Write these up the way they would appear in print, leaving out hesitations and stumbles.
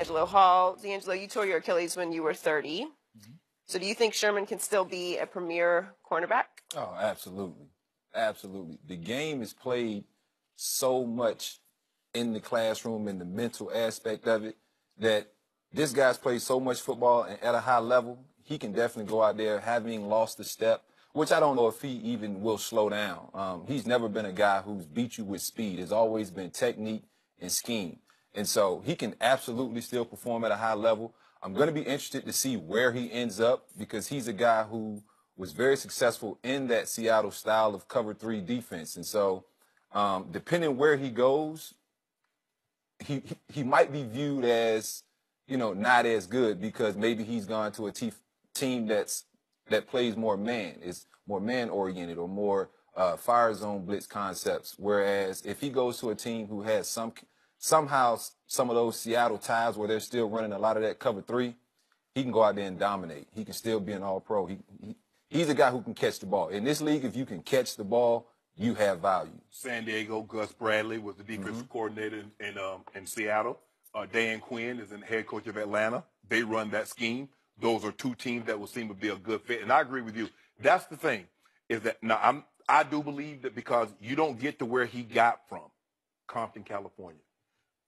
DeAngelo Hall. DeAngelo, you tore your Achilles when you were 30. So do you think Sherman can still be a premier cornerback? Oh, absolutely. Absolutely. The game is played so much in the classroom and the mental aspect of it that this guy's played so much football and at a high level, he can definitely go out there having lost a step, which I don't know if he even will slow down. He's never been a guy who's beat you with speed. It's always been technique and scheme. And so he can absolutely still perform at a high level. I'm going to be interested to see where he ends up because he's a guy who was very successful in that Seattle style of cover 3 defense. And so depending where he goes, he might be viewed as, not as good because maybe he's gone to a team that plays more man, is more man-oriented or more fire zone blitz concepts. Whereas if he goes to a team who has somehow some of those Seattle ties where they're still running a lot of that cover 3, he can go out there and dominate. He can still be an all-pro. He's a guy who can catch the ball. In this league, if you can catch the ball, you have value. San Diego, Gus Bradley was the defensive coordinator in Seattle. Dan Quinn is the head coach of Atlanta. They run that scheme. Those are two teams that will seem to be a good fit. And I agree with you. That's the thing, is that now I do believe that because you don't get to where he got from, Compton, California,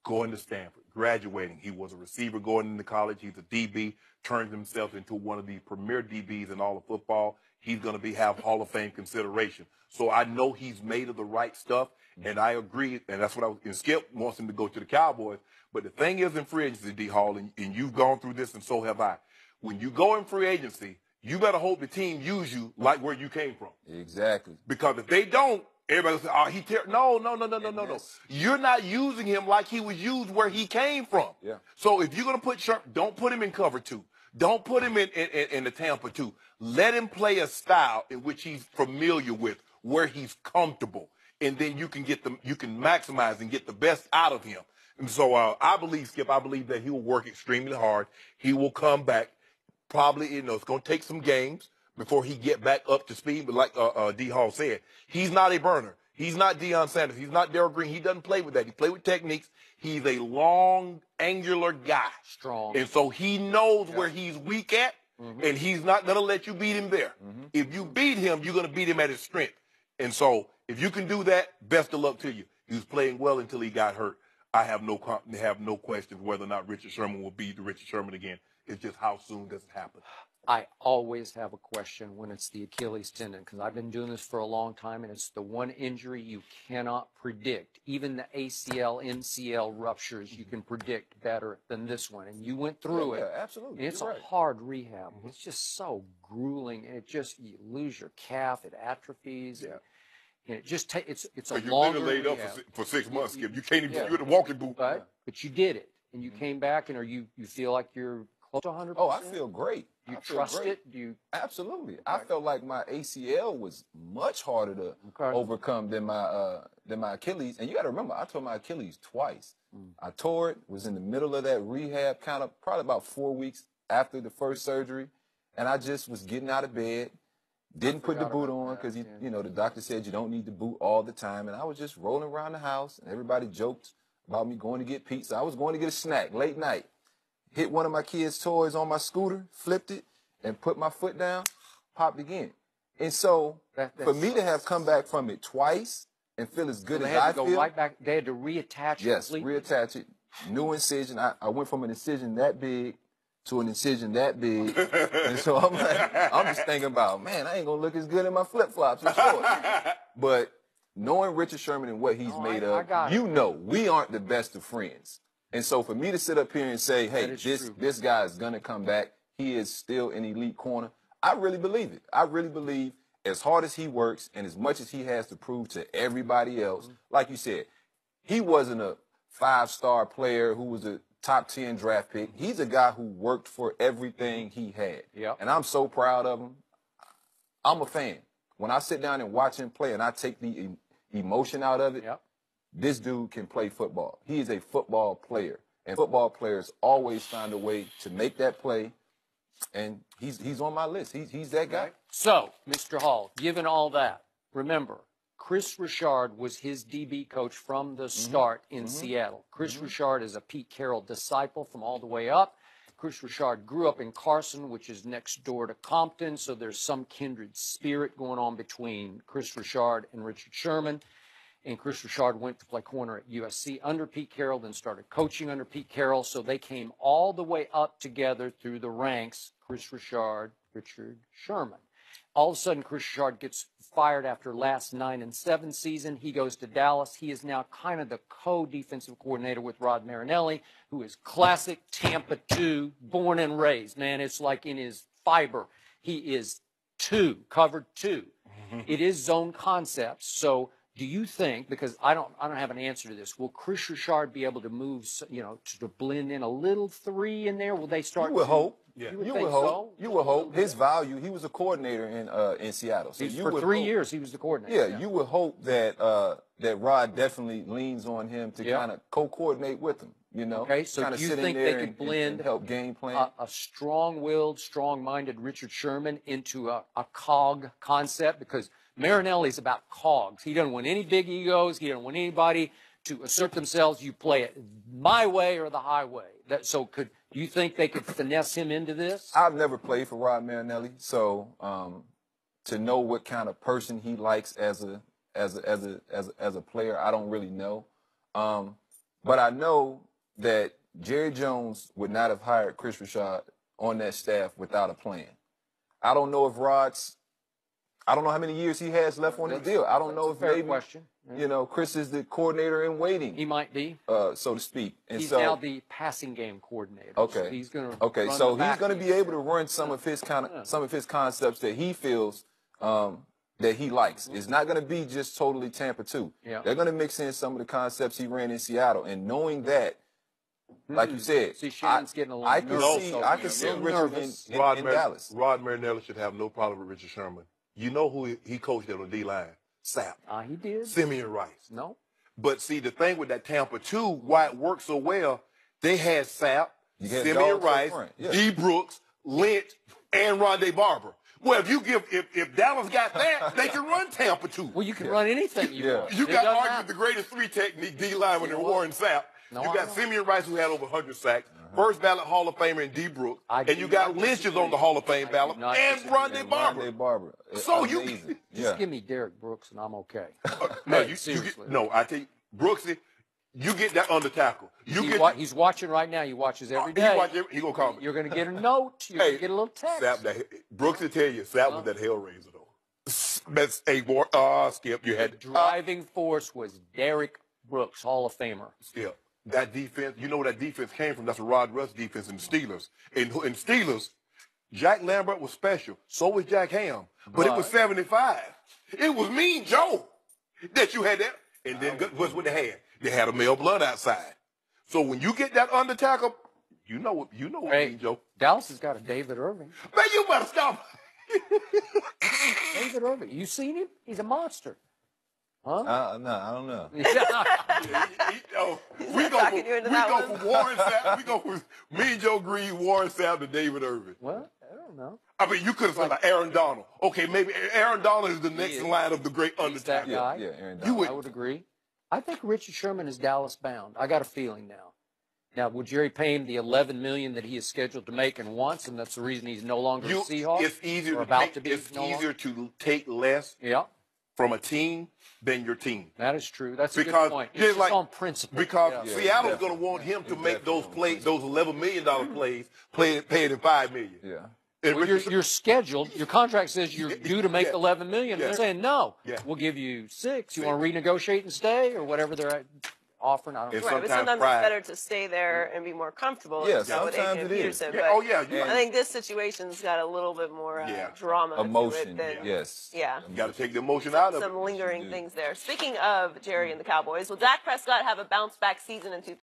going to Stanford, graduating. He was a receiver going into college. He's a DB, turned himself into one of the premier DBs in all of football. He's going to have Hall of Fame consideration. So I know he's made of the right stuff, and I agree, and that's what and Skip wants him to go to the Cowboys. But the thing is in free agency, D. Hall, and you've gone through this, and so have I. When you go in free agency, you better hope the team use you like where you came from. Exactly. Because if they don't, everybody will say, oh, he No. You're not using him like he was used where he came from. Yeah. So if you're going to put Sherman, don't put him in cover 2. Don't put him in the Tampa 2. Let him play a style in which he's familiar with, where he's comfortable. And then you can maximize and get the best out of him. And so I believe, Skip, that he will work extremely hard. He will come back. Probably, it's going to take some games before he get back up to speed. But like D. Hall said, he's not a burner. He's not Deion Sanders. He's not Darrell Green. He doesn't play with that. He plays with techniques. He's a long, angular guy. Strong. And so he knows where he's weak at, and he's not going to let you beat him there. If you beat him, you're going to beat him at his strength. And so if you can do that, best of luck to you. He was playing well until he got hurt. I have no questions whether or not Richard Sherman will be the Richard Sherman again. It's just how soon does it happen? I always have a question when it's the Achilles tendon, because I've been doing this for a long time, and it's the one injury you cannot predict. Even the ACL, MCL ruptures, you can predict better than this one. And you went through it. Yeah, absolutely. And it's a hard rehab. It's just so grueling, and you lose your calf, it atrophies. Yeah. And it just it's a you've longer been laid up for 6 months, Skip. You can't even you're in a walking boot. But you did it, and you came back, and you feel like you're close to 100%? Oh, I feel great. You trust it? Do you? Absolutely. I felt like my ACL was much harder to overcome than my Achilles. And you got to remember, I tore my Achilles twice. I tore it, was in the middle of that rehab, probably about 4 weeks after the first surgery, and I just was getting out of bed, didn't put the boot on because the doctor said you don't need the boot all the time, and I was just rolling around the house, and everybody joked about me going to get pizza. I was going to get a snack late night. Hit one of my kids' toys on my scooter, flipped it, and put my foot down, popped again. And so for me to have come back from it twice and feel as good as I feel. They had to go right back. They had to reattach it. Yes, reattach it. New incision. I went from an incision that big to an incision that big. And so I'm just thinking about, man, I ain't going to look as good in my flip-flops and shorts. But knowing Richard Sherman and what he's made of, we aren't the best of friends. And so for me to sit up here and say, hey, this guy is going to come back, he is still an elite corner, I really believe it. I really believe as hard as he works and as much as he has to prove to everybody else, like you said, he wasn't a 5-star player who was a top 10 draft pick. He's a guy who worked for everything he had. Yep. And I'm so proud of him. I'm a fan. When I sit down and watch him play and I take the emotion out of it, this dude can play football. He is a football player. And football players always find a way to make that play. And he's on my list. He's that guy. So, Mr. Hall, given all that, remember, Chris Richard was his DB coach from the start in Seattle. Chris Richard is a Pete Carroll disciple from all the way up. Chris Richard grew up in Carson, which is next door to Compton, so there's some kindred spirit going on between Chris Richard and Richard Sherman. And Chris Richard went to play corner at USC under Pete Carroll, then started coaching under Pete Carroll. So they came all the way up together through the ranks, Chris Richard, Richard Sherman. All of a sudden, Chris Richard gets fired after last 9-7 season. He goes to Dallas. He is now kind of the co-defensive coordinator with Rod Marinelli, who is classic Tampa 2, born and raised. Man, it's like in his fiber. He is covered 2. It is zone concepts. So do you think, because I don't have an answer to this, will Chris Richard be able to move, to blend in a little 3 in there? Will they start? You would hope. Yeah. You would hope. You would hope. His value. He was a coordinator in Seattle. So for 3 years, he was the coordinator. Yeah, you would hope that that Rod definitely leans on him to kind of co-coordinate with him. Okay, so do you think they could blend and help game plan a strong-willed, strong-minded Richard Sherman into a cog concept? Because Marinelli's about cogs. He doesn't want any big egos. He doesn't want anybody to assert themselves. You play it my way or the highway. Do you think they could finesse him into this? I've never played for Rod Marinelli, so to know what kind of person he likes as a player, I don't really know. But I know that Jerry Jones would not have hired Chris Richard on that staff without a plan. I don't know if I don't know how many years he has left on his deal. I don't know if fair maybe, question. Yeah. Chris is the coordinator in waiting. He might be, so to speak. And he's so, now the passing game coordinator. Okay. So he's going to. Okay. So he's going to be able to run some of his concepts that he feels that he likes. It's not going to be just totally Tampa 2. Yeah. They're going to mix in some of the concepts he ran in Seattle, and knowing that. Like you said, See, Shannon's getting a little I can nervous see, over I here. can see A little Richard nervous. in Rod Dallas. Marinelli should have no problem with Richard Sherman. You know who he coached at on D-line? Sapp. He did. Simeon Rice. No. But see, the thing with that Tampa 2, why it worked so well, they had Sapp, You had Simeon dogs up Rice, front, yeah. D. Brooks, Lynch, and Rondé Barber. Well, if Dallas got that, they can run Tampa 2. Well, you can run anything you want. You It got doesn't argued matter. the greatest 3 technique D lineman in Warren Sapp. No, You I got know. Simeon Rice, who had over 100 sacks, first ballot Hall of Famer in D. Brooks, and you got Lynch's on the Hall of Fame ballot, not and disagree. Rondé Barber. Rondé Barber. So you- Amazing. Just give me Derek Brooks and I'm okay. No, Seriously. I tell you, Brooksy, you get that under tackle. He's watching right now. He watches every day. He gonna call me. You're going to get a note. You're going to get a little text. Brooksy tell you, Sapp was that Hellraiser though. That's Skip. You had Driving force was Derek Brooks, Hall of Famer. Skip. That defense, you know where that defense came from? That's a Rod Russ defense in the Steelers. In Steelers, Jack Lambert was special. So was Jack Ham. But it was 75. It was Mean Joe that you had that. And then what's what they had? They had a male blood outside. So when you get that under tackle, you know what Mean Joe. Dallas has got a David Irving. Man, you better stop. David Irving. You seen him? He's a monster. Huh? No, I don't know. We go talking you into that one. for Warren Sapp. We go for me and Joe Green, Warren Sapp, to David Irving. Well, I don't know. I mean, you could have said like Aaron Donald. Okay, maybe Aaron Donald is the next in line of the great He's that undertaker. guy. Yeah, Aaron Donald. I would agree. I think Richard Sherman is Dallas bound. I got a feeling now. Now, will Jerry pay him the $11 million that he is scheduled to make and wants, and that's the reason he's no longer a Seahawk? It's easier or to about take, to be. it's no easier longer? to take less Yeah, from a team than your team. that is true. That's a Because good point. just It's like- on principle. Because Yeah. Seattle's going to want him to make those plays, those $11 million plays, paid in $5 million. Yeah. And Well, Richard- you're scheduled. Your contract says you're due to make Yeah. $11 million. Yeah. They're saying no. Yeah. We'll give you $6. You want to renegotiate and stay, or whatever they're offering? I don't know. It's Right, but Sometimes sometimes pride. it's better to stay there and be more comfortable. Yeah, and so sometimes can it abuse is. it, Yeah, but oh, yeah, you- I think this situation's got a little bit more Yeah. drama Emotion. to it than, Yes. yeah. You got to take the emotion out of it. Some lingering things there. Speaking of Jerry and the Cowboys, will Dak Prescott have a bounce back season in